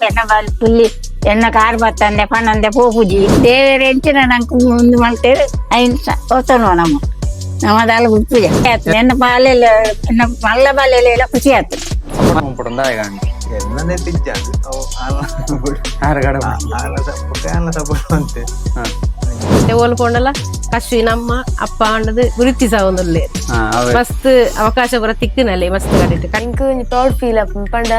పుల్లి ఎన్న కారు బత్తండే పన్నందే పోపుజీ దేవేరెంచిన నాకు ముందు మళ్ళీ అయిన వస్తాను నమ్మ నమ్మదాలు గుర్తు నిన్న పాలే మళ్ళ పాలే ఖుషి అవుతుంది ఇప్పుడు ఉందా కానీ ఎన్న నేర్పించాను సపోర్ట్ అంతే ಓಲ್ಕೊಂಡಲ್ಲ ಕಶ್ವಿ ನಮ್ಮ ಅಪ್ಪ ಅನ್ನೋದು ಗುರುತಿಸೋದಿಲ್ಲ ಮಸ್ತ್ ಅವಕಾಶ ಬರ ತಿಕ್ಕಿನಲ್ಲಿ ಮಸ್ತ್ ಕಡಿಟ್ಟು ಇಂಕ್ ಪ್ರೌಡ್ ಫೀಲ್ ಅಪ್ ಪಂಡ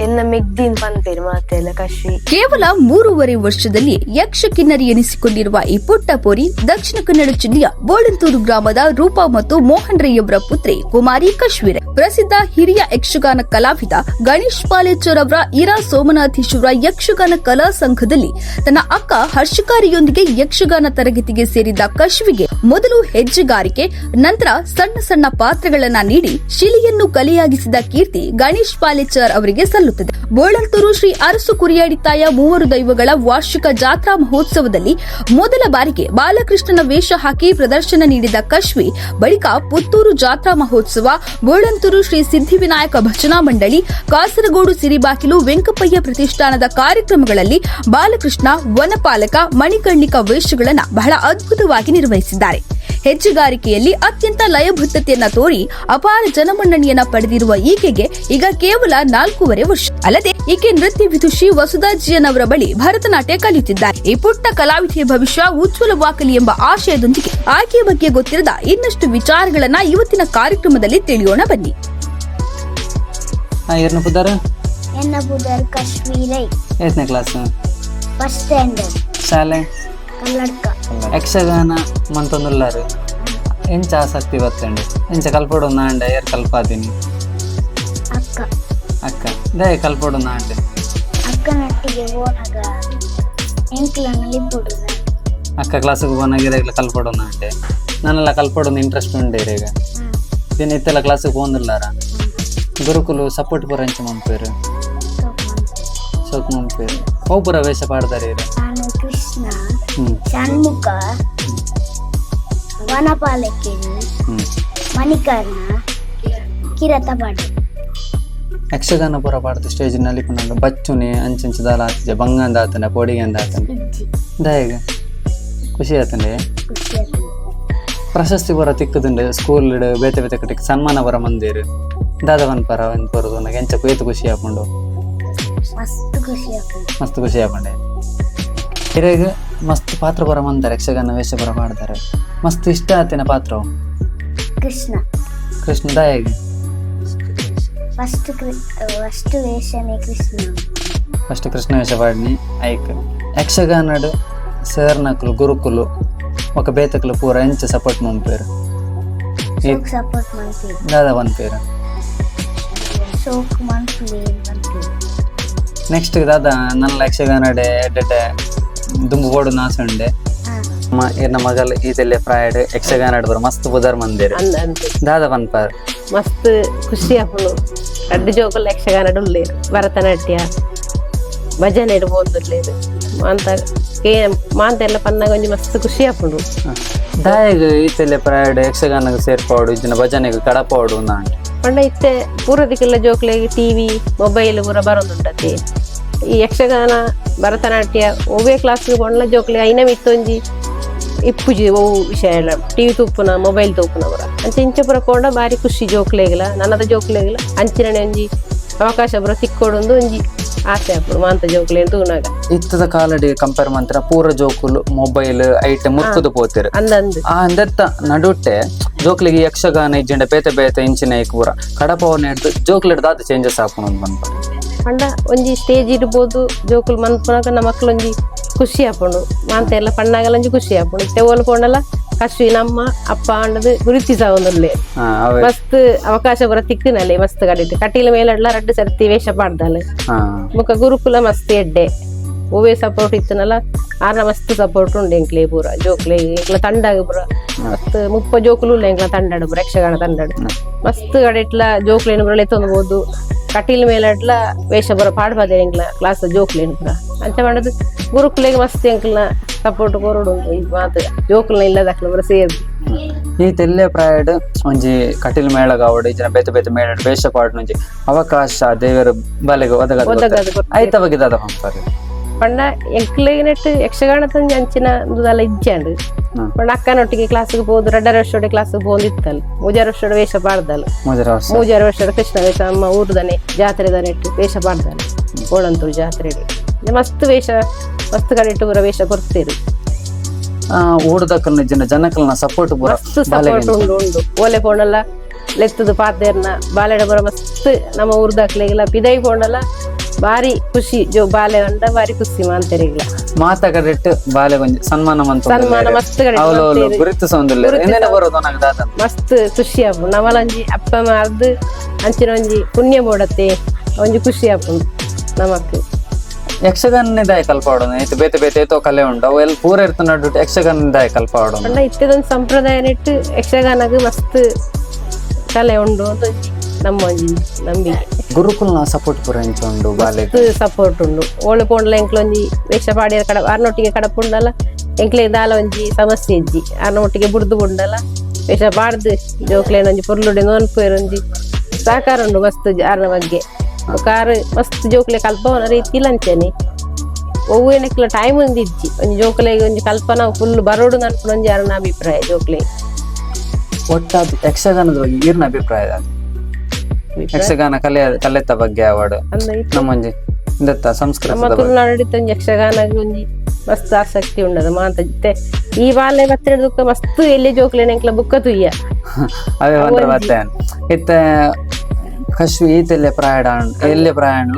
ಎನ್ನ ಮೆಗ್ದಿನ್ ಪಂತೇರು ಮಾತೆಲ್ಲ ಕಶ್ವಿ. ಕೇವಲ 3.5 ವರ್ಷದಲ್ಲಿ ಯಕ್ಷ ಕಿನ್ನರಿ ಎನಿಸಿಕೊಂಡಿರುವ ಈ ಪುಟ್ಟ ಪೋರಿ ದಕ್ಷಿಣ ಕನ್ನಡ ಜಿಲ್ಲೆಯ ಬೋಳಂತೂರು ಗ್ರಾಮದ ರೂಪಾ ಮತ್ತು ಮೋಹನ್ ರೈಯವರ ಪುತ್ರಿ ಕುಮಾರಿ ಕಶ್ವೀರೆ. ಪ್ರಸಿದ್ಧ ಹಿರಿಯ ಯಕ್ಷಗಾನ ಕಲಾವಿದ ಗಣೇಶ್ ಪಾಲೇಚರ್ ಅವರ ಇರಾ ಸೋಮನಾಥೇಶ್ವರ ಯಕ್ಷಗಾನ ಕಲಾ ಸಂಘದಲ್ಲಿ ತನ್ನ ಅಕ್ಕ ಹರ್ಷಕಾರಿಯೊಂದಿಗೆ ಯಕ್ಷಗಾನ ತರಗತಿಗೆ ಸೇರಿದ್ದ ಕಶ್ವಿಗೆ ಮೊದಲು ಹೆಜ್ಜೆಗಾರಿಕೆ, ನಂತರ ಸಣ್ಣ ಸಣ್ಣ ಪಾತ್ರಗಳನ್ನ ನೀಡಿ ಶಿಲೆಯನ್ನು ಕಲೆಯಾಗಿಸಿದ ಕೀರ್ತಿ ಗಣೇಶ್ ಪಾಲೇಚರ್ ಅವರಿಗೆ ಸಲ್ಲುತ್ತದೆ. ಬೋಳಂತೂರು ಶ್ರೀ ಅರಸು ಕುರಿಯಾಡಿತಾಯ ಮೂವರು ದೈವಗಳ ವಾರ್ಷಿಕ ಜಾತ್ರಾ ಮಹೋತ್ಸವದಲ್ಲಿ ಮೊದಲ ಬಾರಿಗೆ ಬಾಲಕೃಷ್ಣನ ವೇಷ ಹಾಕಿ ಪ್ರದರ್ಶನ ನೀಡಿದ ಕಶ್ವಿ ಬಳಿಕ ಪುತ್ತೂರು ಜಾತ್ರಾ ಮಹೋತ್ಸವ, ಬೋಳಂತೂರು ಶ್ರೀ ಸಿದ್ಧಿವಿನಾಯಕ ಭಜನಾ ಮಂಡಳಿ, ಕಾಸರಗೋಡು ಸಿರಿಬಾಕಿಲು ವೆಂಕಪ್ಪಯ್ಯ ಪ್ರತಿಷ್ಠಾನದ ಕಾರ್ಯಕ್ರಮಗಳಲ್ಲಿ ಬಾಲಕೃಷ್ಣ, ವನಪಾಲಕ, ಮಣಿಕರ್ಣಿಕ ವೇಷಗಳನ್ನು ಬಹಳ ಅದ್ಭುತವಾಗಿ ನಿರ್ವಹಿಸಿದ್ದಾರೆ. ಹೆಜ್ಜೆಗಾರಿಕೆಯಲ್ಲಿ ಅತ್ಯಂತ ಲಯಬದ್ಧತೆಯನ್ನ ತೋರಿ ಅಪಾರ ಜನಮನ್ನಣೆಯನ್ನ ಪಡೆದಿರುವ ಈಕೆಗೆ ಈಗ ಕೇವಲ 4.5 ವರ್ಷ. ಅಲ್ಲದೆ ಈಕೆ ನೃತ್ಯ ವಿದುಷಿ ವಸುಧಾಜಿಯನ್ ಅವರ ಬಳಿ ಭರತನಾಟ್ಯ ಕಲಿಯುತ್ತಿದ್ದಾರೆ. ಈ ಪುಟ್ಟ ಕಲಾವಿದೆಯ ಭವಿಷ್ಯ ಉಜ್ವಲವಾಗಲಿ ಎಂಬ ಆಶಯದೊಂದಿಗೆ ಆಕೆಯ ಬಗ್ಗೆ ಗೊತ್ತಿರದ ಇನ್ನಷ್ಟು ವಿಚಾರಗಳನ್ನ ಇವತ್ತಿನ ಕಾರ್ಯಕ್ರಮದಲ್ಲಿ ತಿಳಿಯೋಣ ಬನ್ನಿ. ಕ್ಲಾಸ್ ಫಸ್ಟ್ ಸ್ಟ್ಯಾಂಡರ್ಡ್ ಶಾಲೆ ಯಕ್ಷಗಾನ ಮಂತೊಂದುಲ್ಲಾರು ಎಂಚ ಆಸಕ್ತಿ ಬತ್ತಂಡು ಎಂಚ ಕಲ್ಪೊಡು ನಾಂಡೆ ಯಾರು ಕಲ್ಪಾದೀನಿ ಅಕ್ಕ ದಯ ಕಲ್ಪೊಡು ನಾಂಡೆ ಅಕ್ಕ ಕ್ಲಾಸಿಗೆ ಹೋನಾಗಿರ ಕಲ್ಪೊಡು ನಾಂಡೆ ನಾನೆಲ್ಲ ಕಲ್ಪೊಡು ಇಂಟ್ರೆಸ್ಟ್ ಉಂಡೇರಿ ಈಗ ದಿನ ಇತ್ತೆಲ್ಲ ಕ್ಲಾಸಿಗೆ ಹೋಗಿಲ್ಲಾರ ಗುರುಕುಲು ಸಪೋರ್ಟ್ ಪೂರ ಎಂಚ ಮಂಪೇರು ಸೋಕ್ ಮಂಪೇರು ಅವು ಪೂರ ವೇಷ ಪಾಡ್ದಾರೆ ಕೃಷ್ಣ, ಷಣ್ಮುಖ, ವನಪಾಲಕೇರು, ಮಣಿಕರ್ಣ, ಕಿರತಪಾಡ ಯಕ್ಷಗಾನ ಪೂರ ಪಾಡ್ದು ಸ್ಟೇಜಿನಲ್ಲಿ ಪುನಃ ಬಚ್ಚುನೆ ಅಂಚೆಂಚದಾಲ ಆತಿಜೆ ಬಂಗಂದ ಆತನೆ ಪೋಡಿಗೆಂದ ಆತನೆ ದಯಗ ಖುಷಿ ಆತಂಡೆ ಪ್ರಶಸ್ತಿ ಪೂರ ತಿಕ್ಕದುಂಡೆ ಸ್ಕೂಲ್ ಬೇತೆ ಬೇತೆ ಕಟ್ಟಿಗೆ ಸನ್ಮಾನ ಬರ ಮಂದಿರು ದಾದವನ್ ಪರ ಒಂದು ಬರೋದು ನನಗೆ ಎಂಚ ಏತು ಖುಷಿ ಹಾಕೊಂಡು ಮಸ್ತ್ ಖುಷಿ ಹಾಕೊಂಡೆ ಹಿರೇಗ ಮಸ್ತ್ ಪಾತ್ರ ಬರ ಮಂತಾರೆ ಯಕ್ಷಗಾನ ವೇಷ ಬರ ಮಾಡ್ತಾರೆ ಮಸ್ತ್ ಇಷ್ಟ ಆತೇನ ಪಾತ್ರ ಕೃಷ್ಣ ದಯಗೆ ಫಸ್ಟ್ ಕೃಷ್ಣ ವೇಷ ಪಾಡಿನಿ ಐಕ್ ಯಕ್ಷಗಾನಡು ಸರ್ ನಕಲು ಗುರುಕುಲು ఒక ಬೇತಕಲು ಪೂರ ಎಂಚ ಸಪೋರ್ಟ್ ಮಂಪೇರು ದಾದ ಪನ್ಪೇರು ನೆಕ್ಸ್ಟ್ ದಾದ ನನ್ನ ಯಕ್ಷಗಾನಡೆ ಎಡ್ಡೆ ದುಂಬು ಬೋಡು ನಾಸುಂಡೆ ಇರ್ನ ಮಗಲ್ ಈತೆಲ್ಲೆ ಫ್ರೈಡ್ ಯಕ್ಷಗಾನ ಬರ ಮಸ್ತ್ ಬುದರ್ ಮಂದಿರ ದಾದ ಪನ್ಪಾರ್ ಮಸ್ತ್ ಖುಷಿ ಆಪುಂಡು ಅಡ್ಡು ಜೋಕಲ್ ಯಕ್ಷಗಾನ ಉಳ್ಳೇರು ಭರತನಾಟ್ಯ ಭಜನೆ ಇಡ್ಬೋದುಲ್ಲೇರು ಅಂತ ಮಾಂತೆಲ್ಲ ಪನ್ನಾಗ ಒಂಜಿ ಮಸ್ತ್ ಖುಷಿ ಆಪುಂಡು ದಾಯಗ ಈತೆಲ್ಲೆ ಫ್ರೈಡ್ ಯಕ್ಷಗಾನ ಸೇರ್ಪಾಡು ಇಜ್ಜಿನ ಭಜನೆಗೆ ಕಡಪಾಡು ನಾಂಡೆ ಪಂಡ ಇತ್ತೆ ಪೂರದಿಕ್ಕೆಲ್ಲ ಜೋಕ್ಲೆಗೆ ಟಿವಿ ಮೊಬೈಲ್ ಪೂರ ಬರೋದುಂಟತಿ ಈ ಯಕ್ಷಗಾನ ಭರತನಾಟ್ಯ ಒವ್ವೇ ಕ್ಲಾಸ್ಗೆ ಪೊಂಡ್ಲ ಜೋಕ್ಲೆ ಐನ ಮಿತ್ತೊಂಜಿ ಇಪ್ಪುಜಿ ಒವು ವಿಷಯ ಎಲ್ಲ ಟಿವಿ ತೂಪುನ ಮೊಬೈಲ್ ತೂಪುನ ಪೂರ ಅಂಚೆ ಇಂಚೆ ಪೂರ ಪೋಂಡ ಬಾರಿ ಖುಷಿ ಜೋಕ್ಲೆಗಿಲ್ಲ ನನ್ನದ ಜೋಕ್ಲೆಗಿಲ್ಲ ಅಂಚಿನನೆ ಒಂಜಿ ಅವಕಾಶ ಪೂರ ತಿಕ್ಕೊಡೊಂದು ಒಂಜಿ ಆಸೆ ಆಪುಡು ಮಾಂತ ಜೋಕ್ಲೆ ತೂನಾಗ ಇತ್ತದ ಕಾಲಡಿ ಕಂಪೇರ್ ಮಂತ್ರ ಪೂರ ಜೋಕುಲು ಮೊಬೈಲ್ ಐಟಮ್ ಮುರ್ಕುದು ಪೋತಿರು ಅಂದಂದು ಆ ಅಂದತ್ತ ನಡುಟ್ಟೆ ಜೋಕ್ಲಿಗೆ ಯಕ್ಷಗಾನ ಇಜ್ಜಂಡೆ ಬೇತೆ ಬೇತೆ ಇಂಚಿನ ಐಕ್ ಪೂರ ಕಡಪವನ್ನ ಹಿಡ್ದು ಜೋಕ್ಲೆಡ್ ದಾದ ಚೇಂಜಸ್ ಹಾಕೊಂಡು ಬಂದ ಪಂಡ ಒಂಜಿ ಸ್ಟೇಜ್ ಇರ್ಬೋದು ಜೋಕುಲು ಮನ್ಪುನಾಗ ನಮ್ಮ ಮಕ್ಳು ಒಂಜಿ ಖುಷಿ ಆಪುಂಡು ಮಾಂತ ಎಲ್ಲ ಪಣ್ಣಾಗಲ್ಲ ಒಂಜಿ ಖುಷಿ ಆಪುಂಡು ಇತ್ತೆ ಓಲ್ಕೊಂಡಲ್ಲ ಕಶ್ವಿ ನಮ್ಮ ಅಪ್ಪ ಅನ್ನದು ಗುರುತಿಸೋದಿಲ್ಲ ಮಸ್ತ್ ಅವಕಾಶ ಬರ ತಿಕ್ಕಿನಲ್ಲಿ ಮಸ್ತ್ ಕಡಿಟ್ಟು ಕಟೀಲ ಮೇಲಡ್ಲ 2 ಸರ್ತಿ ವೇಷ ಪಾಡ್ದಾಲೆ ಮುಖ ಗುರುಕುಲ ಮಸ್ತ್ ಎಡ್ಡೆ ಓವೇ ಸಪೋರ್ಟ್ ಇತ್ತನಲ್ಲ ಆರ್ನ ಮಸ್ತ್ ಸಪೋರ್ಟ್ ಉಂಡು ಎಂಕ್ಲೆ ಪೂರ ಜೋಕ್ಲೆ ಎಂಕ್ಲ ತಂಡಾಗ ಪೂರ ಮಸ್ತ್ 30 ಜೋಕುಲು ಎಂಕ್ಲ ತಂಡಾಡು ಪೂರ ಯಕ್ಷಗಾನ ತಂಡಾಡು ಮಸ್ತ್ ಕಡಿಟ್ಲ ಜೋಕ್ಲೇನು ಬರಳೆ ತೊಂದ್ಬೋದು ಕಟೀಲ್ ಮೇಲಡ್ಲ ವೇಷ ಬರ ಪಾಡ್ಬಾದೆ ಎಂಕ್ಲ ಕ್ಲಾಸ್ ಜೋಕ್ಲೇನು ಪೂರ ಅಂಚ ಮಾಡೋದು ಗುರುಕುಲೆಗೆ ಮಸ್ತ್ ಎಂಕ್ಲ ಸಪೋರ್ಟ್ ಕೊರಡು ಮಾತು ಜೋಕುಲ್ನ ಇಲ್ಲದಕ್ಲ ಬರ ಸೇರ್ದು ಈ ತೆಲ್ಲೆ ಪ್ರಾಯಡ್ ಒಂಜಿ ಕಟೀಲ್ ಮೇಳಗ ಅವಡು ಇಜ್ಜಿನ ಬೇತೆ ಬೇತೆ ಮೇಳ ವೇಷ ಪಾಡ್ನೊಂಜಿ ಅವಕಾಶ ದೇವರ ಬಲೆಗೆ ಒದಗದ ಐತ ಬಗ್ಗೆ ದಾದ ಪಂಪಾರೆ ಪಂಡ ಎಂಕ್ಲೆಗಿನೆಟ್ಟು ಯಕ್ಷಗಾನ ತಂಜಿ ಅಂಚಿನ ದುದಲ ಇಜ್ಜಾಂಡು ಪಂಡ ಅಕ್ಕನೊಟ್ಟಿಗೆ ಕ್ಲಾಸಿಗೆ ಹೋದು 2 ವರ್ಷದ ಕ್ಲಾಸಿಗೆ ಹೋದಿತ್ತಲ್ಲ 3 ವರ್ಷದ ವೇಷ ಪಾಡ್ದಲ್ಲ 3 ವರ್ಷದ ಕೃಷ್ಣ ವೇಷ ಅಮ್ಮ ಊರ್ದನೆ ಜಾತ್ರೆ ದನೆಟ್ಟು ವೇಷ ಪಾಡ್ದಲ್ಲ ಓಳಂತೂರು ಜಾತ್ರೆಗೆ ಮಸ್ತ್ ವೇಷ ಮಸ್ತ್ ಕಡೆ ಇಟ್ಟು ಬರೋ ವೇಷ ಕೊಡ್ತೀರಿ ಓಡದಕ್ಕನ ಜನಕಲ್ನ ಸಪೋರ್ಟ್ ಮಸ್ತ್ ಸಪೋರ್ಟ್ ಉಂಡು ಓಲೆ ಪೋಂಡಲ್ಲ ಲೆತ್ತದು ಪಾತೆರ್ನ ಬಾಲೆಡ ಬರ ಮಸ್ತ್ ನಮ್ಮ ಊರ್ದಾಕ್ಲೆಗಿಲ್ಲ ಪಿದೈ ಪೋಂಡಲ್ಲ ಬಾರಿ ಖುಷಿ ಜೋ ಬಾಲೆ ಅಂಡ ಬಾರಿ ಖುಷಿ ಮಾಂತರಿಗಿಲ್ಲ ಮಾತ ಕಡೆಟ್ಟು ಬಾಲೆ ಕೊಂಚ ಸನ್ಮಾನ ಮಸ್ತ್ ಮಸ್ತ್ ಖುಷಿ ಆಪು ನಮಲಂಜಿ ಅಪ್ಪ ಮಾರ್ದು ಅಂಚಿನ ಒಂಜಿ ಪುಣ್ಯ ಬೋಡತ್ತೆ ಒಂಜಿ ಖುಷಿ ಆಪು ನಮಕ್ ಯಕ್ಷಗಾನ ದಾಯ ಕಲ್ಪಾಡೋಣ ಐತೆ ಬೇತೆ ಬೇತೆ ಏತೋ ಕಲೆ ಉಂಟು ಅವು ಎಲ್ಲ ಪೂರ ಇರ್ತುಂಡು ಯಕ್ಷಗಾನ ದಾಯ ಕಲ್ಪಾಡೋಣ ಅಂಡ ಇತ್ತದೊಂದು ಸಂಪ್ರದಾಯ ನೆಟ್ಟು ಯಕ್ಷಗಾನಗ ಮಸ್ತ್ ಕಲೆ ಉಂಡು ಅಂತ ನಮ್ಮ ಒಂಜಿ ನಂಬಿಕೆ ಗುರುಕುಲ್ನ ಸಪೋರ್ಟ್ ಪೂರ ಇಂಚ ಉಂಡು ಬಾಲೆ ಸಪೋರ್ಟ್ ಉಂಡು ಓಳು ಪೋಂಡ್ಲ ಎಂಕ್ಲೊಂಜಿ ವೇಷ ಪಾಡಿಯ ಕಡ ಅರ್ನೊಟ್ಟಿಗೆ ಕಡಪುಂಡಲ್ಲ ಎಂಕ್ಲೆ ದಾಲ ಒಂಜಿ ಸಮಸ್ಯೆ ಇಜ್ಜಿ ಅರ್ನೊಟ್ಟಿಗೆ ಬುಡ್ದು ಬುಂಡಲ್ಲ ವೇಷ ಪಾಡ್ದು ಜೋಕ್ಲೇನೊಂಜಿ ಪುರ್ಲುಡೆ ನೋನ್ಪುಯರೊಂಜಿ ಸಹಕಾರ ಉಂಡು ಮಸ್ತ್ ಅರ್ನ ಬಗ್ಗೆ ಕಾರ್ ಮಸ್ತ್ ಜೋಕ್ಲೆ ಕಲ್ಪವನ ರೀತಿ ಲಂಚನೆ ಒವ್ವೇನಕ್ಲ ಟೈಮ್ ಒಂದಿಜ್ಜಿ ಒಂಜಿ ಜೋಕ್ಲೆಗೆ ಒಂಜಿ ಕಲ್ಪನಾ ಫುಲ್ ಬರೋಡು ನನ್ಪುನೊಂಜಿ ಅರ್ನ ಅಭಿಪ್ರಾಯ ಜೋಕ್ಲೆ ಒಟ್ಟಾದ ಯಕ್ಷಗಾನದ ಬಗ್ಗೆ ಈರ್ನ ಅಭಿಪ್ರಾಯ ಯಕ್ಷಗಾನ ಕಲೆತ ಬಗ್ಗೆ ಅವಾರ್ಡ್ ನಮ್ಮೊಂಜಿ ಇಂದತ್ತ ಸಂಸ್ಕೃತ ನಮ್ಮ ತುಳುನಾಡು ಒಂಜಿ ಯಕ್ಷಗಾನಗ ಒಂಜಿ ಮಸ್ತ್ ಆಸಕ್ತಿ ಉಂಡದ ಮಾತ ಜೊತೆ ಈ ಬಾಲೆ ಬತ್ತೆ ದುಃಖ ಮಸ್ತ್ ಎಲ್ಲಿ ಜೋಕ್ಲೇನ ಎಂಕ್ಲ ಬುಕ್ಕ ತುಯ್ಯ ಅವೇ ಬಂದ್ರೆ ಮತ್ತೆ ಇತ್ತ ಕಶ್ವಿ ಈತೆಲ್ಲೆ ಪ್ರಯಾಣ ಎಲ್ಲೆ ಪ್ರಯಾಣ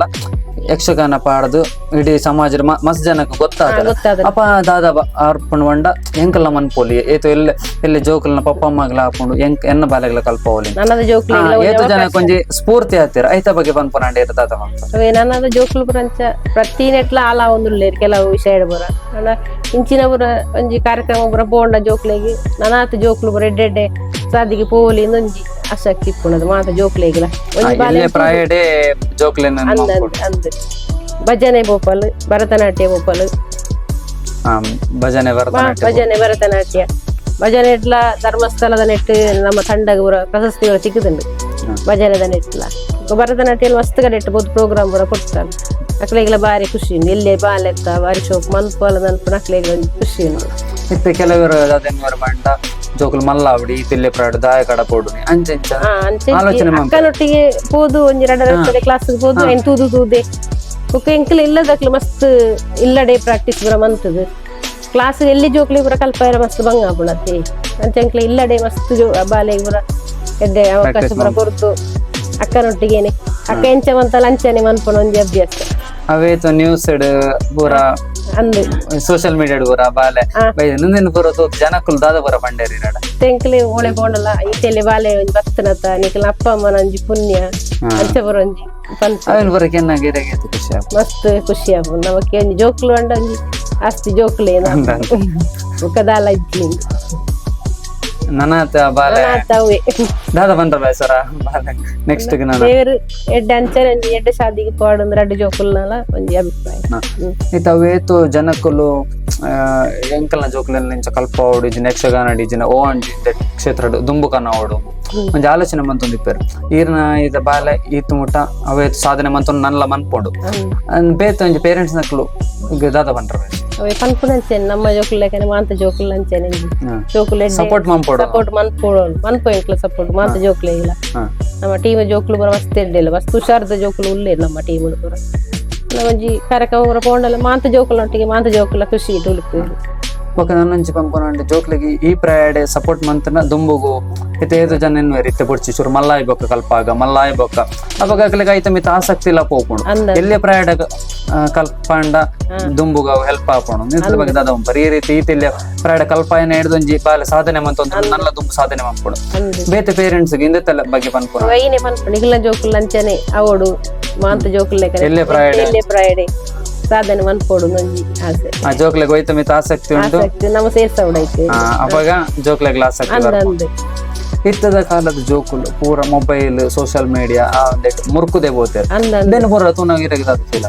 ಯಕ್ಷಗಾನ ಪಾಡದು ಇಡೀ ಸಮಾಜ ಮಸ್ತ್ ಜನಕ್ಕೆ ಗೊತ್ತಾಗ್ತದೆ ಅಪ್ಪ ದಾದ ಅರ್ಪಣ್ ಬಂಡ ಎಂಕಲ್ಲ ಮನ್ಪೋಲಿ ಏತು ಎಲ್ಲಿ ಜೋಕಲ್ನ ಪಪ್ಪ ಅಮ್ಮಗ್ಲ ಹಾಕೊಂಡು ಎನ್ನ ಬಾಲೆಗ್ಲ ಕಲ್ಪೋಲಿ ಏತು ಜನ ಕೊಂಜಿ ಸ್ಫೂರ್ತಿ ಆಗ್ತೀರ ಐತ ಬಗ್ಗೆ ಪನ್ಪನಾಂಡೆ ಇರ್ತದ ನನ್ನದ ಜೋಕ್ಲು ಪುರಂಚ ಪ್ರತಿ ನೆಟ್ಲ ಆಲ ಒಂದು ಕೆಲವು ವಿಷಯ ಬರ ಇಂಚಿನ ಬರ ಒಂಜಿ ಕಾರ್ಯಕ್ರಮ ಬರ ಪೋಂಡ ಜೋಕ್ಲೆಗೆ ನನಾತ ಜೋಕ್ಲು ಬರ ಎಡ್ಡೆ ಸಾದಿಗೆ ಪೋಲಿ ಒಂಜಿ ಆಸಕ್ತಿ ಇಪ್ಪುಣದು ಮಾತ ಜೋಕ್ಲೆಗಿಲ ಅಂದ್ ಭಜನೆ ಬೋಪಲ್ ಭರತನಾಟ್ಯ ಬೋಪಲ್ ಭಜನೆ ಭರತನಾಟ್ಯ ಭಜನೆ ಇಟ್ಲ ಧರ್ಮಸ್ಥಳದ ನೆಟ್ಟು ನಮ್ಮ ತಂಡಗ ಬರ ಪ್ರಶಸ್ತಿಗಳು ಸಿಕ್ಕುದುಂಡು ಭಜನೆದ ನೆಟ್ಲ ಭರತನಾಟ್ಯ ಮಸ್ತ್ ಕಡೆ ಇಟ್ಟು ಬೋದು ಪ್ರೋಗ್ರಾಮ್ ಬರ ಕೊಡ್ತಾರೆ ಅಕ್ಲೆಗೆಲ್ಲ ಬಾರಿ ಖುಷಿ ಉಂಡು ಎಲ್ಲೇ ಬಾಲೆತ್ತ ಬಾರಿ ಶೋಕ್ ಮನ್ಪಲ ನನ್ಪು ಅಕ್ಲೆಗೆ ಒಂದು ಖುಷಿ ಉಂಡು ಇತ್ತೆ ಕೆಲವರು ಮಂಡ ಜೋಕುಲು ಮಲ್ಲಾವಡಿ ತಿಲ್ಲೆ ಪ್ರಾಡ್ ದಾಯ ಕಡ ಪೋಡು ಅಂಚೆ ಅಕ್ಕನೊಟ್ಟಿಗೆ ಹೋದು ಒಂಜಿ 2 ವರ್ಷದ ಕ್ಲಾಸ್ಗೆ ಹೋದು ಎಂಟೂದು ತೂದೆ ಬುಕ್ಕ ಎಂಕಲ ಇಲ್ಲದಕ್ಲು ಮಸ್ತ್ ಇಲ್ಲಡೆ ಪ್ರಾಕ್ಟೀಸ್ ಬರ ಮಂತದು ಕ್ಲಾಸ್ ಎಲ್ಲಿ ಜೋಕ್ಲಿ ಬರ ಕಲ್ಪಾಯರ ಮಸ್ತ್ ಬಂಗ ಬಿಡತ್ತೆ ಅಂಚೆ ಎಂಕ್ಲ ಇಲ್ಲಡೆ ಮಸ್ತ್ ಬಾಲೆಗೆ ಬರ ಎಡ್ಡೆ ಅವಕಾಶ ಬರ ಕೊರ್ತು ಅಕ್ಕನೊಟ್ಟಿಗೇನೆ ಅಕ್ಕ ಎಂಚ ಲಂಚನೆ ಮನ್ಪನ ಒಂಜಿ ಅಭ್ಯಾಸ ಅವೇತು ನ್ಯೂಸ್ ಪೂರ ಸೋಷಿಯಲ್ ಮೀಡಿಯಾ ಪೂರ ಬಾಲೆ ಮುಂದಿನ ಪೂರ ಜನಕ್ಕಲು ದಾದ ಪೂರ ಪಂಡೇರಿ ತೆಂಕ್ಲೆ ಓಳೆ ಬೋಂಡಲ್ಲ ಈತೆಲೆ ಬಾಲೆ ಒಂಜಿ ಭಕ್ತನತ ನಿಕಲ ಅಪ್ಪ ಅಮ್ಮನ ಒಂಜಿ ಪುಣ್ಯ ಅಂಚ ಬರ ಒಂಜಿ ಅವನ್ ಪೂರ ಕೆನ್ನ ಗಿರಗೈತೆ ಖುಷಿ ಮಸ್ತ್ ಖುಷಿ ಆಪು ನಮಕ್ಕೆ ಒಂಜಿ ಜೋಕ್ಲು ಅಂಡ ಒಂಜಿ ಆಸ್ತಿ ಜೋಕ್ಲೆ ಕದಾಲ ಇಜ್ಜಿ ನನಾತ ಬಾಲೆ ದಾದ ಬಂದ್ರ ಬೇಸರ ಬಾಲೆ ನೆಕ್ಸ್ಟ್ ದೇವರು ಎಡ್ಡೆ ಅಂಚನೆ ಒಂಜಿ ಎಡ್ಡೆ ಶಾದಿಗೆ ಪಾಡು 2 ಜೋಕುಲ್ನಲ ಒಂಜಿ ಅಭಿಪ್ರಾಯ ಇತ್ತವೇತು ಜನಕ್ಕಲು ಎಂಕಲ್ನ ಜೋಕುಲೆಲ್ಲ ಇಂಚ ಕಲ್ಪವಡು ಇಜಿನ ಯಕ್ಷಗಾನ ಇಜಿನ ಓ ಅಂಜಿ ಕ್ಷೇತ್ರ ದುಂಬುಕನ ಓಡು ಒಂಜಿ ಆಲೋಚನೆ ಮಂತೊಂದಿಪ್ಪೇರು ಈರ್ನ ಇದ ಬಾಲೆ ಈತು ಮುಟ ಅವೇತು ಸಾಧನೆ ಮಂತೊಂದು ನನ್ಲ ಮನ್ಪೊಂಡು ಬೇತ ಒಂಜಿ ಪೇರೆಂಟ್ಸ್ ನಕ್ಲು ದಾದ ಬಂದ್ರ ಅವೆ ಪನ್ಪುನಂಚೆನೆ ನಮ್ಮ ಜೋಕುಲೆಕನೆ ಮಾಂತ ಜೋಕುಲಂಚೆನೆ ಜೋಕುಲೆ ಸಪೋರ್ಟ್ ಮನ್ಪೊ ಎಂಕ್ಲ ಸಪೋರ್ಟ್ ಮಾಂತ ಜೋಕುಲೆ ಇಲ್ಲ ನಮ್ಮ ಟೀಮ್ ಜೋಕುಲು ಬರ ಮಸ್ತ್ ಎಡ್ಡೆಲ್ಲ ಮಸ್ತ್ ಹುಷಾರ್ದ ಜೋಕುಲು ಉಳ್ಳೇರು ನಮ್ಮ ಟೀಮ್ ಪೂರ ಒಂಜಿ ಕಾರ್ಯಕ್ರಮ ಪೂರ ಪೋಂಡಲ್ಲ ಮಾಂತ ಜೋಕುಲೊಟ್ಟಿಗೆ ಮಾಂತ ಜೋಕುಲ ಖುಷಿ ತುಳುಪೇರು ಬೊಕ ನನ್ನಂಚಿ ಪಂಪುನಂಡೆ ಜೋಕ್ಲೆಗೆ ಈ ಪ್ರಾಯಡೆ ಸಪೋರ್ಟ್ ಮಂತನ ದುಂಬುಗು ಇತ್ತೆ ಏದು ಜನ ಎನ್ನುವೇರು ಇತ್ತೆ ಬುಡ್ಚಿ ಚೂರು ಮಲ್ಲಾಯಿ ಬೊಕ್ಕ ಕಲ್ಪಾಗ ಮಲ್ಲಾಯಿ ಬೊಕ್ಕ ಅವಾಗ ಅಕ್ಲೆಗೆ ಐತ ಮಿತ್ತ ಆಸಕ್ತಿ ಇಲ್ಲ ಪೋಪುಂಡು ಎಲ್ಲೇ ಪ್ರಾಯಡ ಕಲ್ಪಂಡ ದುಂಬುಗ ಹೆಲ್ಪ್ ಆಪುಂಡು ನಿತ್ರ ಬಗ್ಗೆ ದಾದ ಉಂಪರ್ ಈ ರೀತಿ ಈತಿಲ್ಲೆ ಪ್ರಾಯಡ ಕಲ್ಪಾಯನ ಹಿಡ್ದೊಂಜಿ ಬಾಲೆ ಸಾಧನೆ ಮಂತೊಂದು ನಲ್ಲ ದುಂಬು ಸಾಧನೆ ಮಂಪುಡು ಬೇತೆ ಪೇರೆಂಟ್ಸ್ ಗೆ ಇಂದೆಲ್ಲ ಬಗ್ಗೆ ಪನ್ಪುನ ವೈನೆ ಪನ್ಪುಂಡು ಇಗ್ಲ ಜೋಕುಲ್ ಅಂಚನೆ ಅವಡು ಮಾಂತ ಜೋಕುಲ್ ಎಲ್ಲೇ ಪ್ರಾಯಡೆ ಸಾಧನೆ ಮನ್ಪೋಡು ಒಂಜಿ ಆಸೆ ಆ ಜೋಕ್ಲೆಗ್ ಹೋಯ್ತ ಮಿತ ಆಸಕ್ತಿ ಉಂಟು ನಮ್ಮ ಸೇರ್ಸವಡೈತೆ ಅವಾಗ ಜೋಕ್ಲೆಗ್ ಆಸಕ್ತಿ ಇತ್ತದ ಕಾಲದ ಜೋಕುಲು ಪೂರ ಮೊಬೈಲ್ ಸೋಷಿಯಲ್ ಮೀಡಿಯಾ ಮುರ್ಕುದೆ ಬೋತೇರು ಪೂರ ತೂನಾಗಿರಗಿದ ಫೀಲ್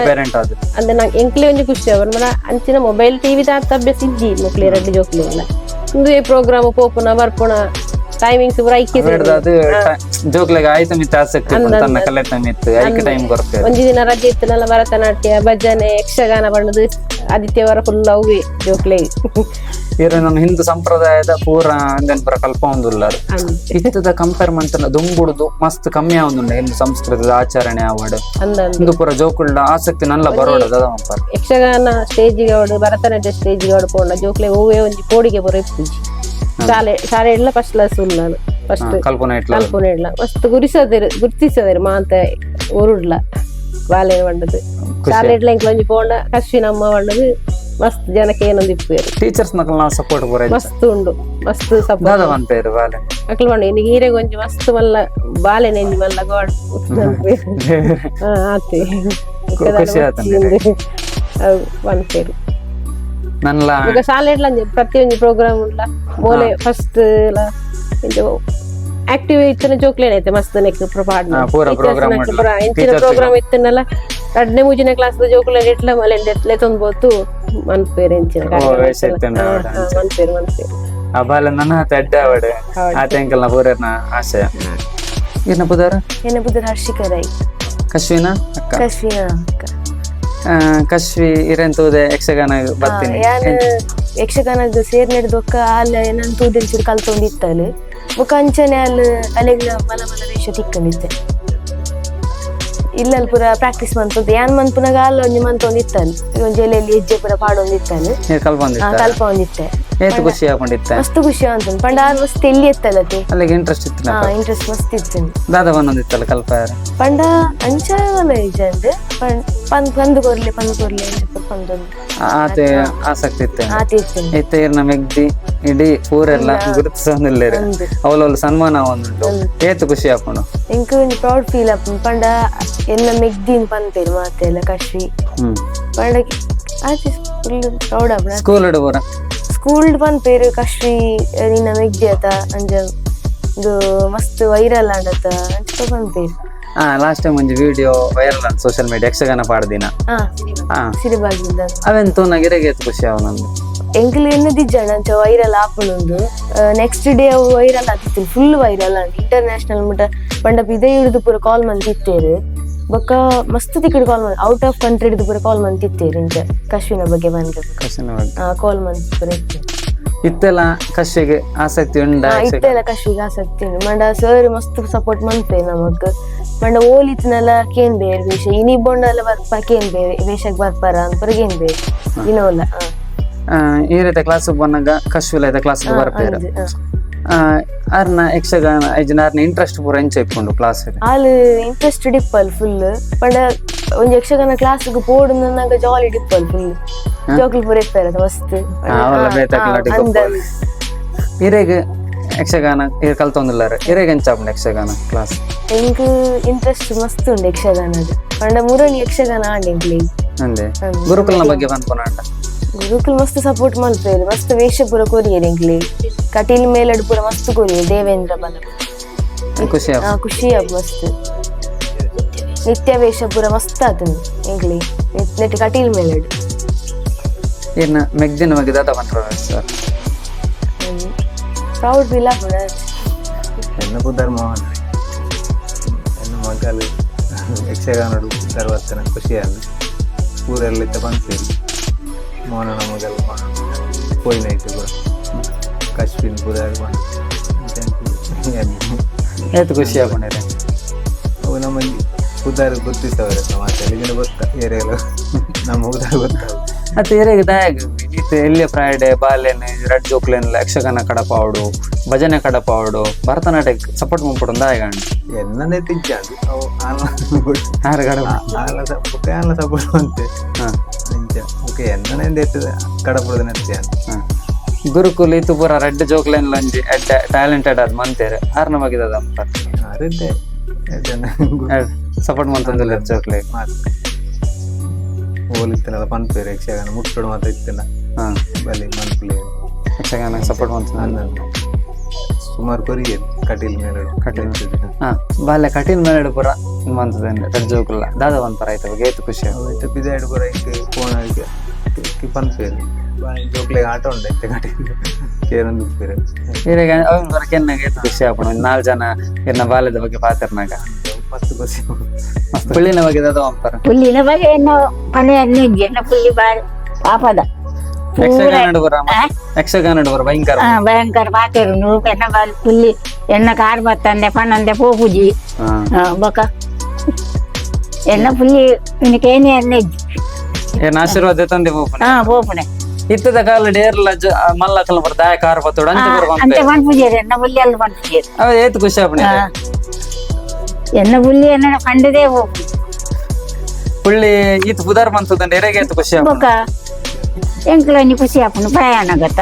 ಪೇರೆಂಟ್ ಆದ್ರೆ ಅಂದ್ರೆ ಎಂಕ್ಲೆ ಒಂಜಿ ಖುಷಿ ಅವ್ರ ಅಂಚಿನ ಮೊಬೈಲ್ ಟಿವಿ ದಾತ ಅಭ್ಯಾಸ ಇಜ್ಜಿ ಮಕ್ಳು 2 ಜೋಕ್ಲೆ ಇಲ್ಲ ಒಂದೇ ಪ್ರೋಗ್ರಾಮ್ ಪೋಪುನ ಬರ್ಪುನ ಟೈಮಿಂಗ್ಸ್ ಪೂರ ಐಕ್ಯ ಅದು ಜೋಕ್ಲೆಗ್ ಆಯ್ತು ಮಿತ್ತು ಆಸಕ್ತಿ ತನ್ನ ಕಲೆಕ್ಟ ಮಿತ್ತು ಐಕ್ ಟೈಮ್ ಕೊರತೆ ಒಂಜಿ ದಿನ ರಜೆ ಇತ್ತನಲ್ಲ ಭರತನಾಟ್ಯ ಭಜನೆ ಯಕ್ಷಗಾನ ಬಣ್ಣದು ಆದಿತ್ಯವಾರ ಫುಲ್ ಅವೇ ಜೋಕ್ಲೆಗ್ ಇರು ನಮ್ಮ ಹಿಂದೂ ಸಂಪ್ರದಾಯದ ಪೂರ ಅಂದನ್ ಪೂರ ಕಲ್ಪ ಒಂದುಲ್ಲಾರು ಇತ್ತದ ಕಂಪೇರ್ ಮಂತಲ್ಲ ದುಂಬುಡುದು ಮಸ್ತ್ ಕಮ್ಮಿ ಆವೊಂದುಂಡ ಹಿಂದೂ ಸಂಸ್ಕೃತದ ಆಚರಣೆ ಆವಡ್ ಹಿಂದೂ ಪೂರ ಜೋಕುಲ್ಡ ಆಸಕ್ತಿ ನಲ್ಲ ಬರೋಡದ ಯಕ್ಷಗಾನ ಸ್ಟೇಜಿಗೆ ಅವಡು ಭರತನಾಟ್ಯ ಸ್ಟೇಜಿಗೆ ಅವಡು ಪೋಂಡ ಜೋಕ್ಲೆ ಓವೇ ಒಂಜಿ ಕೋಡಿಗೆ ಬರೋ ಇಪ್ಪುಜಿ ಶಾಲೆ ಇಡ್ಲ ಫಸ್ಟ್ ಕ್ಲಾಸ್ ನಾನು ಫಸ್ಟ್ ಕಲ್ಪನೆ ಇಡ್ಲ ಮಸ್ತ್ ಗುರ್ತಿಸದಿರು ಮಾಂತ ಉರುಡ್ಲ ಬಾಲೆ ಬಂಡದು ಶಾಲೆ ಇಡ್ಲ ಇಂಕ್ ಒಂಜಿ ಪೋಂಡ ಕಶ್ವಿನಮ್ಮ ಬಂಡದು ಮಸ್ತ್ ಜನಕ್ಕೆ ಏನೊಂದು ಇಪ್ಪೇರು ಟೀಚರ್ಸ್ ನಕಲ್ನ ಸಪೋರ್ಟ್ ಪೂರ ಮಸ್ತ್ ಉಂಡು ಮಸ್ತ್ ಸಪೋರ್ಟ್ ದಾದ ಬಂತೇರು ಬಾಲೆ ಅಕ್ಲು ಬಂಡ ಇನ್ನು ಈರೆಗ್ ಒಂಜಿ ಮಸ್ತ್ ಮಲ್ಲ ಬಾಲೆ ನೆಂಜಿ ಮಲ್ಲ ಗಾಡ್ ಆತಿ ಖುಷಿ ಆತಂದೆ ಬಂತೇರು ನನ್ಲ ಈಗ ಶಾಲೆ ಇಡ್ಲ ಪ್ರತಿಯೊಂದು ಪ್ರೋಗ್ರಾಮ್ ಉಂಡ್ಲ ಮೂಲೆ ಫಸ್ಟ್ ಆಕ್ಟಿವ್ ಇತ್ತನ ಜೋಕ್ಲೇನ್ ಐತೆ ಮಸ್ತ್ ನೆಕ್ ಪಾಡ್ನ ಪೂರ ಪ್ರೋಗ್ರಾಮ್ ಎಂಚಿನ ಪ್ರೋಗ್ರಾಮ್ ಇತ್ತನಲ್ಲ 2ನೇ 3ನೇ ಕ್ಲಾಸ್ ಜೋಕ್ಲೇನ್ ಇಟ್ಲ ಮಲೆ ಎತ್ಲೆ ತೊಂದ್ಬೋತು ಮನ್ಪೇರು ಎಂಚಿನ ಮನ್ಪೇರು ಆ ಬಾಲ ನನ್ನ ಹತ್ತ ಅಡ್ಡ ಅವಡೆ ಆ ಟೆಂಕಲ್ನ ಪೂರನ ಆಶಯ ಏನ ಪುದಾರ ಹರ್ಷಿಕರೈ ಕಶ್ವಿನ ಅಕ್ಕ ಅಕ್ಕ ಕಶ್ವಿ ಇರೆಂತೂದೆ ಯಕ್ಷಗಾನ ಬರ್ತೀನಿ ಯಾನ್ ಯಕ್ಷಗಾನದ ಸೇರ್ ನಡೆದೊಕ್ಕ ಅಲ್ಲ ಏನಂತ ತೂದೆಂಚೂರು ಕಲ್ತೊಂದಿತ್ತಲು ಬೊಕ ಅಂಚನೆ ಅಲ್ಲಿ ಅಲೆಗ್ಲ ಮಲ ವೇಷ ತಿಕ್ಕಂದಿತ್ತೆ ಇಲ್ಲಲ್ಲಿ ಪೂರ ಪ್ರಾಕ್ಟೀಸ್ ಮಂತದ್ದು ಯಾನ್ ಮನ್ಪುನಾಗ ಅಲ್ಲ ಒಂಜಿ ಮಂತೊಂದಿತ್ತಲ್ ಒಂಜಿ ಎಲೆಯಲ್ಲಿ ಹೆಜ್ಜೆ ಪೂರ ಪಾಡೊಂದಿತ್ತಲು ಕಲ್ಪ ಒಂದಿತ್ತೆ ಖುಷಿ ಆಗೊಂಡಿತ್ತೆ ಮಸ್ತ್ ಖುಷಿ ಅಂತ ಪಂಡ ಮಸ್ತ್ ಎಲ್ಲಿ ಎತ್ತಲತ್ತೆ ಅಲ್ಲಿಗೆ ಇಂಟ್ರೆಸ್ಟ್ ಇತ್ತು ಇಂಟ್ರೆಸ್ಟ್ ಮಸ್ತ್ ಇತ್ತು ದಾದ ಬಂದಿತ್ತಲ್ಲ ಕಲ್ಪ ಪಂಡ ಅಂಚಲ್ಲ ಇಜಂಡ್ ಪಂದು ಕೊರ್ಲೆ ಪಂದೊಂದು ಆತೆ ಆಸಕ್ತಿ ಇತ್ತೆ ಆತಿ ಇತ್ತು ಇತ್ತೆ ಇರ್ನ ಮೆಗ್ದಿ ಇಡೀ ಊರೆಲ್ಲ ಗುರುತಿಸೋದಿಲ್ಲ ಅವಳವಳು ಸನ್ಮಾನ ಒಂದುಂಟು ಏತು ಖುಷಿ ಆಪುಂಡು ಇಂಕ ಪ್ರೌಡ್ ಫೀಲ್ ಆಪುಂಡು ಪಂಡ ಎಲ್ಲ ಮೆಗ್ದಿನ್ ಪಂತೇರು ಮಾತೆಲ್ಲ ಕಶ್ವಿ ಪಂಡ ಆಚೆ ಫುಲ್ ಪ್ರೌಡ್ ಆಪುಂಡು ಸ್ಕೂಲ್ ಪಂಪೇರು ಕಶ್ವಿ ನಿನ್ನ ಮೆಗ್ದಿ ಆತ ಅಂಜ ಇದು ಮಸ್ತ್ ವೈರಲ್ ಆಡತ ಅಂಚ ಪಂಪೇರು ಲಾಸ್ಟ್ ಟೈಮ್ ಒಂದು video viral on social media Yakshagana ಪಾಡ್ದಿನ ಸಿರಿಬಾಗಿಂದ ಅವೆಂತೂ ನಗಿರೆಗೆ ಖುಷಿ ಅವ ನಂದು ಎಂಕ್ಲು ಎನ್ನದಿಜ್ಜಣ ಅಂಚ ವೈರಲ್ ಆಪುಂಡು ನೆಕ್ಸ್ಟ್ ಡೇ ಅವು ವೈರಲ್ ಆತಿತ್ತು ಫುಲ್ ವೈರಲ್ ಆಂಡ್ ಇಂಟರ್ನ್ಯಾಷನಲ್ ಮುಟ್ಟ ಪಂಡ ಇದೇ ಹಿಡಿದು ಪೂರ ಕಾಲ್ ಮಂತಿತ್ತೇರು ಬೊಕ್ಕ ಮಸ್ತ್ ತಿಕ್ಕಡು ಕಾಲ್ ಮಂತ್ ಔಟ್ ಆಫ್ ಕಂಟ್ರಿ ಹಿಡಿದು ಪೂರ ಕಾಲ್ ಮಂತಿತ್ತೇರು ಇಂಚ ಕಶ್ವಿನ ಬಗ್ಗೆ ಬಂದ್ರೆ ಕಾಲ್ ಮಂತ್ ಪೂರ ಇತ್ತೇರು ಇತ್ತೆಲ್ಲ ಕಶ್ವಿಗೆ ಆಸಕ್ತಿ ಉಂಡ ಇತ್ತೆಲ್ಲ ಕಶ್ವಿಗೆ ಆಸಕ್ತಿ ಉಂಡು ಮಂಡ ಸರ್ ಮಸ್ತ್ ಸಪೋರ್ಟ್ ಮಂತೆ ನಮಕ್ ಮಂಡ ಓಲಿತ್ನೆಲ್ಲ ಕೇನ್ ಬೇರೆ ವೇಷ ಇನಿ ಬೊಂಡಲ್ಲ ಬರ್ಪ ಕೇನ್ ಬೇರೆ ವೇಷಕ್ ಬರ್ಪಾರ ಅಂತ ಕೇನ್ ಬೇರೆ ಇನೋಲ್ಲ ಈ ರೀತಿ ಕ್ಲಾಸ್ ಬಂದಾಗ ಕಶ್ವಿಲ ಕ್ಲಾಸ್ ಬರ್ಪೇರು ಅರ್ನ ಯಕ್ಷಗಾನ ಐಜನಾರ್ನ ಇಂಟ್ರೆಸ್ಟ್ ಪೂರ ಎಂಚ ಇಪ್ಕೊಂಡು ಕ್ಲಾಸ್ ಅಲ್ಲಿ ಇಂಟ್ರೆಸ್ಟ್ ಡಿಪ್ಪಲ್ ಫುಲ್ ಪಂಡ ಒಂಜಿ ಯಕ್ಷಗಾನ ಕ್ಲಾಸ್ ಪೋಡು ನನಗ ಜಾಲಿ ಡಿಪ್ಪಲ್ ಫುಲ್ ಜೋಕುಲು ಪೂರ ಇಪ್ಪಾರ ಮಸ್ತ್ ಇರೆಗ್ ಯಕ್ಷಗಾನ ಕಲ್ತೊಂದಿಲ್ಲಾರ ಇರೆಗ್ ಎಂಚಾಪುಂಡು ಯಕ್ಷಗಾನ ಕ್ಲಾಸ್ ಎಂಕ್ ಇಂಟ್ರೆಸ್ಟ್ ಮಸ್ತ್ ಉಂಡು ಯಕ್ಷಗಾನದ ಪಂಡ ಮುರಳಿ ಯಕ್ಷಗಾನ ಆಂಡಿ ಅಂದೆ ಗುರುಕುಲ್ನ ಬಗ್ಗೆ ಬಂದ್ಕೊಂಡ ಗುರುಕುಲ್ ಮಸ್ತ್ ಸಪೋರ್ಟ್ ಮಲ್ಪೇರು ಮಸ್ತ್ ವೇಷ ಪೂರ ಕೊರಿಯರ್ ಎಂಕ್ಲಿ ಕಟೀಲ್ ಮೇಲಡ್ ಪೂರ ಮಸ್ತ್ ಕೊರಿಯರ್ ದೇವೇಂದ್ರ ಬಲ ಖುಷಿ ಆಪ್ ಮಸ್ತ್ ನಿತ್ಯ ವೇಷ ಪೂರ ಮಸ್ತ್ ಆತನು ಎಂಕ್ಲಿ ನೆಟ್ ಕಟೀಲ್ ಮೇಲಡ್ ಏನ ಮೆಗ್ದಿನ ಬಗ್ಗೆ ದಾದ ಬಂದ್ರ ಸರ್ ಪ್ರೌಡ್ ಫೀಲ್ ಆಪುಂಡು ಎನ್ನ ಪುದರ್ ಮೋಹನ್ ಎನ್ನ ಮಗಲು ಯಕ್ಷಗಾನಡು ಸರ್ವತ್ತನ ಖುಷಿಯಾಗಿ ಊರಲ್ಲಿದ್ದ ಬಂತೇರಿ ಮೋಹನನ ಮಗಲ್ ಪೋಯಿನೈತೆ ಕೂಡ ಕಶ್ವಿನ್ ಪುದರ್ ಏತು ಖುಷಿ ಆಗೊಂಡಿರಿ ಅವು ನಮ್ಮ ಉದಾರ ಗುರ್ತಿಸ್ತವ್ರೆ ಮಾತಾಡಿ ಇದನ್ನ ಗೊತ್ತಾ ಏರಿಯಲ್ಲ ನಮ್ಮ ಉದಾರ ಗೊತ್ತಾಗ ಮತ್ತೆ ಏರಿಯಾಗ ದಾಯಾಗ ಎಲ್ಲಿಯ ಫ್ರೈಡೆ ಬಾಲ್ಯನೆ ರೆಡ್ ಜೋಕ್ಲೇನ್ ಯಕ್ಷಗಾನ ಕಡಪಾವಡು ಭಜನೆ ಕಡಪಾವಡು ಭರತನಾಟ್ಯಕ್ಕೆ ಸಪೋರ್ಟ್ ಮಾಡ್ಬಿಡು ದಾಯಾಗ ಎನ್ನದೇ ತಿಂಚಾಂದು ಅವು ಆಲ ಸಪೋರ್ಟ್ ಅಂತೆ ಓಕೆ ಎನ್ನನೇ ಎತ್ತದ ಕಡಪುರದ ನೆತ್ತಿ ಅಂತ ಗುರುಕುಲ್ ಇತ್ತು ಪೂರ ರೆಡ್ ಜೋಕ್ಲೇನ್ ಲಂಜಿ ಟ್ಯಾಲೆಂಟೆಡ್ ಅದ್ ಮಂತೇರು ಆರ್ನ ಬಗ್ಗೆ ಅದೇ ಸಪೋರ್ಟ್ ಮಾಡ್ತಂದಿಲ್ಲ ಜೋಕ್ಲೆ ಹೋಲಿತ್ತನಲ್ಲ ಪಂಪೇರು ಯಕ್ಷಗಾನ ಮುಟ್ಟೋಡು ಮಾತ್ರ ಇತ್ತಿನ ಬಲಿ ಮನ್ಪುಲಿ ಯಕ್ಷಗಾನ ಸಪೋರ್ಟ್ ಮಾಡ್ತಂದ ಸುಮಾರು ಕೊರಿಯರ್ ಕಟೀಲ್ ಮೇಲೆ ಬಾಲ್ಯ ಕಟೀಲ್ ಮೇಲೆ ಪೂರ ಬಂತದೇನೆ ರೆಡ್ ಜೋಕುಲ್ಲ ದಾದ ಒಂಥರ ಆಯ್ತು ಗೇತು ಖುಷಿ ಆಯ್ತು ಬಿದಾಡ್ ಪೂರ ಈಗ ಫೋನ್ ಆಗಿ ಪಂಪೇರು ಜೋಕ್ಲೆಗ್ ಆಟ ಉಂಡೆ ಕಡೆ ಕೇರೊಂದು ಉಪ್ಪಿರು ಈಗ ಅವ್ನು ಬರಕ್ಕೆ ಎನ್ನಾಗ ಖುಷಿ ಆಪಣ 4 ಜನ ಎನ್ನ ಬಾಲ್ಯದ ಬಗ್ಗೆ ಪಾತ್ರನಾಗ ಮಸ್ತ್ ಖುಷಿ ಮಸ್ತ್ ಪುಳ್ಳಿನ ಬಗ್ಗೆ ಅದ ಅಂತಾರ. ಪುಲ್ಲಿನ ಬಗ್ಗೆ ಎನ್ನೋ ಪಣೆ ಅನ್ನಿದ್ದಿ ಎನ್ನ ಪುಲ್ಲಿ ಬಾರಿ ಪಾಪದ ಯಕ್ಷಗಾನ ನಡುವರ ಭಯಂಕರ ಭಯಂಕರ ಪಾತೆರು ನೀವು ಎನ್ನ ಬಾರಿ ಪುಲ್ಲಿ ಎನ್ನ ಕಾರ್ ಬತ್ತಂದೆ ಪಣ್ಣಂದೆ ಪೋಪುಜಿ ಬೊಕ ಎನ್ನ ಪುಲ್ಲಿ ಇನ್ನಕೇನಿ ಅನ್ನಿದ್ದಿ ಏನ್ ಆಶೀರ್ವಾದ ತಂದೆ ಪೋಪನೆ ಪೋಪುನೆ ಇತ್ತದ ಕಾಲ ಡೇರ್ಲ ಮಲ್ಲಕಲ್ ಬರ್ದ ಆಯ ಕಾರ್ ಬತ್ತೋಡ ಅಂತ ಅಂತೆ ಬರ್ಬಂತೆ ಪಣ್ಪುಜೇರಿ ಎನ್ನ ಪುಲ್ಲಿ ಅಲ್ಲಿ ಪಣ್ಪುಜೇರಿ ಅವ ಏತ್ ಖುಷಿ ಆಪಣ ಎನ್ನ ಪುಲ್ಲಿ ಎನ್ನ ಕಂಡದೇ ಹೋಗು ಪುಳ್ಳಿ ಈತ್ ಬುಧಾರ್ ಬಂತದಂಡ ಎರೆಗೆ ಏತ್ ಖುಷಿ ಆಪಣ ಬೊಕ ಎಂಕ್ಲ ನೀ ಖುಷಿ ಆಪುನು ಪ್ರಯಾಣ ಗತ್ತ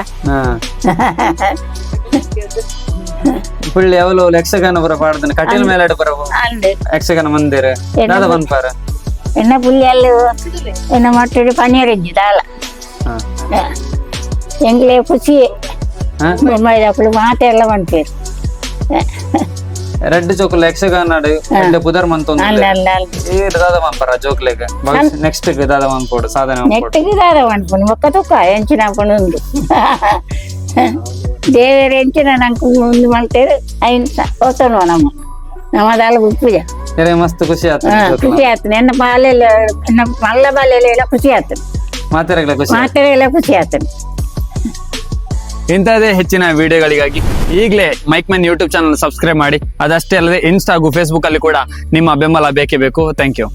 ಪುಳ್ಳಿ ಅವಲು ಯಕ್ಷಗಾನ ಬರ ಪಾಡ್ದನ ಕಟೀಲ್ ಮೇಲಾಡ ಬರವು ಅಂದೆ ಯಕ್ಷಗಾನ ಮಂದಿರ ದಾದ ಬಂದ್ಪಾರ ಎನ್ನ ಪುಲ್ಲಿ ಅಲ್ಲಿ ಎನ್ನ ಮಟ್ಟಡಿ ಪನ್ನೀರ್ ಇದ್ದಿದ್ದಾಲ ಎಂಗ್ಲೇ ಖುಷಿ ಮೈದಾಪುಳು ಮಾತೆಲ್ಲ ಬಂದ್ಪೇರು ರೆಡ್ ಜೋಕುಲ ಯಕ್ಷಗಾನ ರೆಡ್ ಬುಧಾರ್ ಮಂತೊಂದು ಅಲ್ಲ ಅಲ್ಲ ಅಲ್ಲ ಈ ದಾದ ಮಂಪರ ಜೋಕ್ಲೆಗ ನೆಕ್ಸ್ಟ್ ದಾದ ಮಂಪೋಡು ಸಾಧನೆ ಮಂಪೋಡು ನೆಟ್ಟಿಗೆ ದಾದ ಪಣ್ಪುನು ಒಕ್ಕ ತುಕ್ಕ ಎಂಚಿನ ಪಣುಂದು ದೇವರ ಎಂಚಿನ ನಂಗೆ ಒಂದು ಮಾಡ್ತೇವೆ ಐನ್ ಹೊಸನು ನಮ್ಮದಾಲ ಪೂಜ ಎರೆ ಮಸ್ತ್ ಖುಷಿ ಆಯ್ತು ಖುಷಿ ಆಯ್ತು ಎನ್ನ ಬಾಲೆಲ್ಲ ಎನ್ನ ಮಲ್ಲ ಬಾಲೆಲ್ಲ ಖುಷಿ ಆಯ್ತು ಮಾತಾಡಗಳ ಖುಷಿ ಮಾತಾಡ ಎಲ್ಲ ಖುಷಿ ಆಯ್ತು ಇಂಥದೇ ಹೆಚ್ಚಿನ ವಿಡಿಯೋಗಳಿಗಾಗಿ ಈಗಲೇ Mic Man YouTube channel subscribe ಮಾಡಿ. ಅದಷ್ಟೇ ಅಲ್ಲದೆ ಇನ್ಸ್ಟಾ ಹಾಗೂ ಫೇಸ್ಬುಕ್ ಅಲ್ಲಿ ಕೂಡ ನಿಮ್ಮ ಬೆಂಬಲ ಬೇಕೇ ಬೇಕು. Thank you.